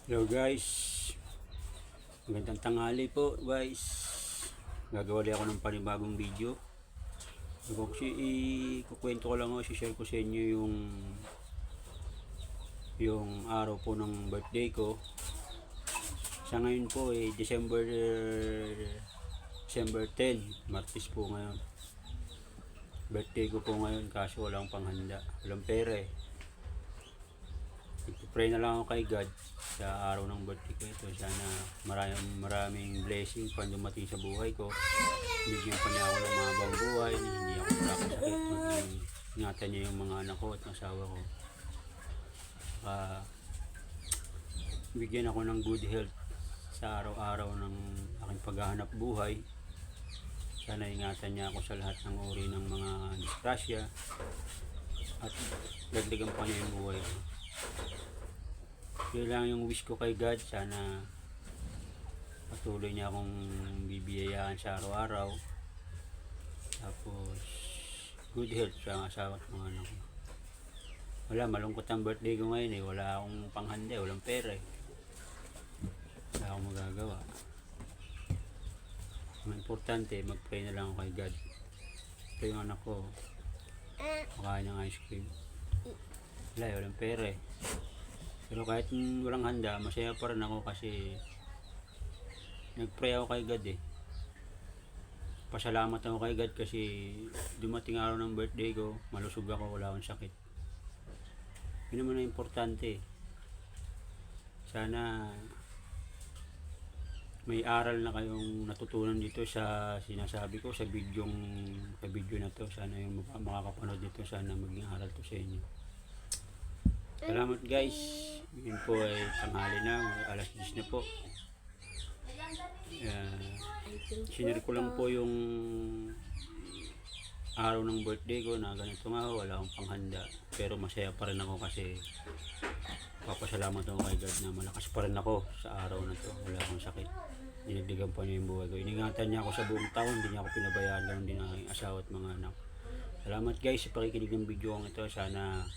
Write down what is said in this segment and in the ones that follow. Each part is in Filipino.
Hello guys, magandang tanghali po guys. Gagawa din ako ng panibagong video. Ikukwento ko lang, share ko sa inyo yung araw po ng birthday ko. Sa ngayon po December 10, Martes po ngayon. Birthday ko po ngayon, kaso walang panghanda, walang pera eh. Pray na lang ako kay God sa araw ng birthday ko ito. Sana maraming blessing pa dumating sa buhay ko. Bigyan pa niya ako ng mahabang buhay, hindi ako magkakasakit, ingatan niya yung mga anak ko at asawa ko. Bigyan ako ng good health sa araw-araw ng aking paghahanap buhay. Sana ingatan niya ako sa lahat ng uri ng mga disgrasya at dagdagan pa niya yung buhay ko. Yun lang yung wish ko kay God. Sana patuloy niya akong bibiyayaan sa araw-araw. Tapos good health sa asawa at mga anak ko. Wala, malungkot ang birthday ko ngayon eh. Wala akong panghanda, walang pera eh. Wala akong magagawa. Ang importante, mag-pray na lang ako kay God. Ito yung anak ko, makain ng ice cream. Wala, walang pera eh. Pero kahit walang handa, masaya pa rin ako kasi nag-pray ako kay God eh. Pasalamat ako kay God kasi dumating araw ng birthday ko, malusog ako, wala akong sakit. Yun naman ang importante. Sana may aral na kayong natutunan dito sa sinasabi ko sa video na to. Sana yung makakapanood dito, sana maging aral to sa inyo. Salamat guys. Yun po ay tanghali na, alas 10 na po. Sinare ko lang po yung araw ng birthday ko na ganito nga, wala akong panghanda. Pero masaya pa rin ako kasi papasalamat ako kay God na malakas pa rin ako sa araw na to. Wala akong sakit. Dinagdagan pa niya yung buhay ko. Iningatan niya ako sa buong taon, hindi niya ako pinabayaan, ganoon din ang aking asawa at mga anak. Salamat guys sa pakikinig ng video ko ito. Sana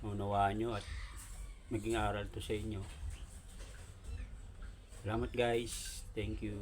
unawaan nyo at maging aral to sa inyo. Salamat guys. Thank you.